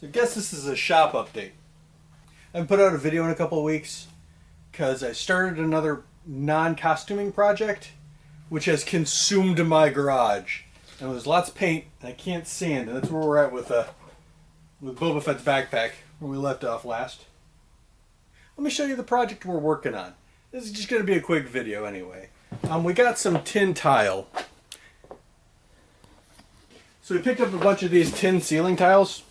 So I guess this is a shop update. I haven't put out a video in a couple of weeks because I started another non-costuming project which has consumed my garage. And there's lots of paint and I can't sand, and that's where we're at with Boba Fett's backpack where we left off last. Let me show you the project we're working on. This is just going to be a quick video anyway. We got some tin tile. So we picked up a bunch of these tin ceiling tiles.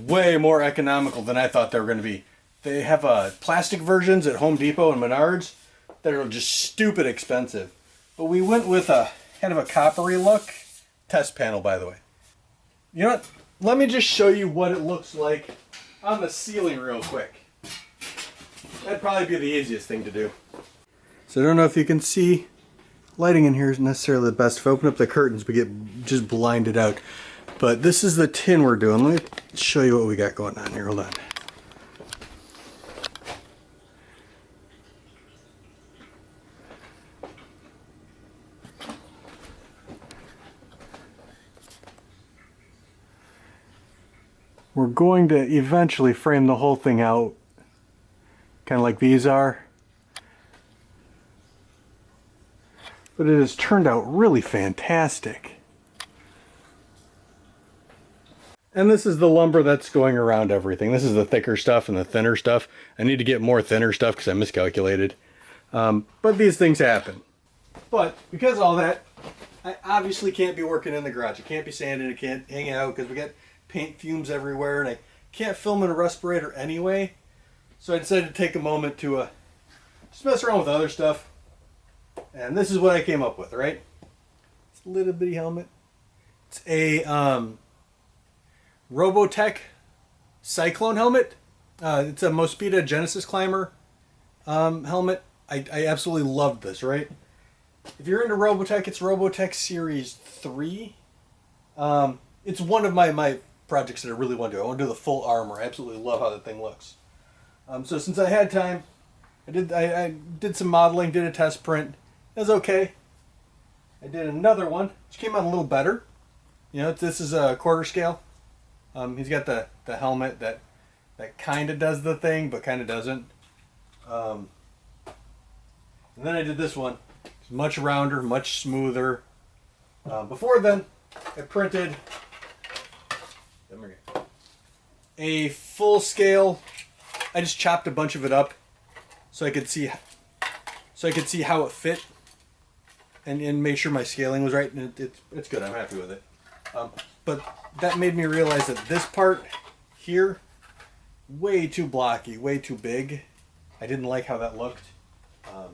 Way more economical than I thought they were going to be. They have plastic versions at Home Depot and Menards that are just stupid expensive. But we went with a kind of a coppery look. Test panel, by the way. You know what? Let me just show you what it looks like on the ceiling real quick. That'd probably be the easiest thing to do. So I don't know if you can see. Lighting in here isn't necessarily the best. If I open up the curtains, we get just blinded out. But this is the tin we're doing. Let me show you what we got going on here. Hold on. We're going to eventually frame the whole thing out, kind of like these are. But it has turned out really fantastic. And this is the lumber that's going around everything. This is the thicker stuff and the thinner stuff. I need to get more thinner stuff because I miscalculated. But these things happen. But because of all that, I obviously can't be working in the garage. I can't be sanding, I can't hang out because we got paint fumes everywhere and I can't film in a respirator anyway. So I decided to take a moment to just mess around with other stuff. And this is what I came up with, right? It's a little bitty helmet. It's a Robotech Cyclone helmet. It's a Mospeada Genesis Climber helmet. I absolutely loved this, right? If you're into Robotech, it's Robotech Series 3. It's one of my projects that I really want to do. I want to do the full armor. I absolutely love how that thing looks. So since I had time, I did some modeling, did a test print. It was okay. I did another one, which came out a little better. You know, this is a quarter scale. He's got the helmet that kind of does the thing, but kind of doesn't. And then I did this one. It's much rounder, much smoother. Before then, I printed a full scale. I just chopped a bunch of it up so I could see how it fit and make sure my scaling was right. And it's good. I'm happy with it. But that made me realize that this part here, way too blocky, way too big. I didn't like how that looked. I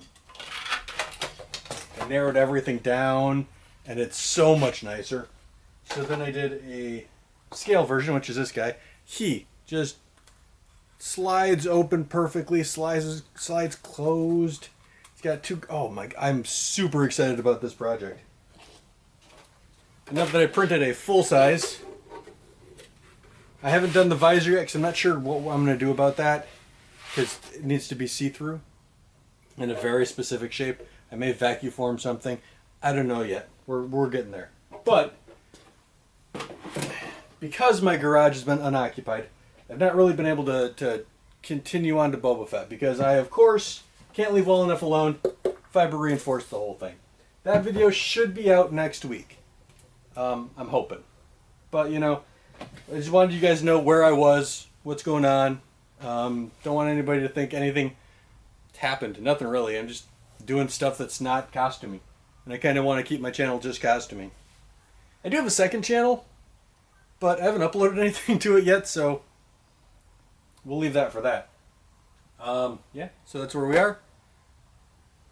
narrowed everything down and it's so much nicer. So then I did a scale version, which is this guy. He just slides open perfectly, slides closed. He's got two, oh my, I'm super excited about this project. Enough that I printed a full size. I haven't done the visor yet because I'm not sure what I'm going to do about that because it needs to be see-through in a very specific shape. I may vacuum form something. I don't know yet. We're getting there. But because my garage has been unoccupied, I've not really been able to continue on to Boba Fett because I, of course, can't leave well enough alone. Fiber reinforced the whole thing. That video should be out next week. I'm hoping. But, you know, I just wanted you guys to know where I was, what's going on. Don't want anybody to think anything happened. Nothing really. I'm just doing stuff that's not costuming. And I kind of want to keep my channel just costuming. I do have a second channel, but I haven't uploaded anything to it yet, so we'll leave that for that. Yeah, so that's where we are.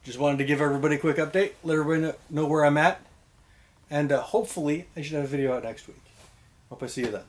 Just wanted to give everybody a quick update, let everybody know where I'm at. And hopefully I should have a video out next week. Hope I see you then.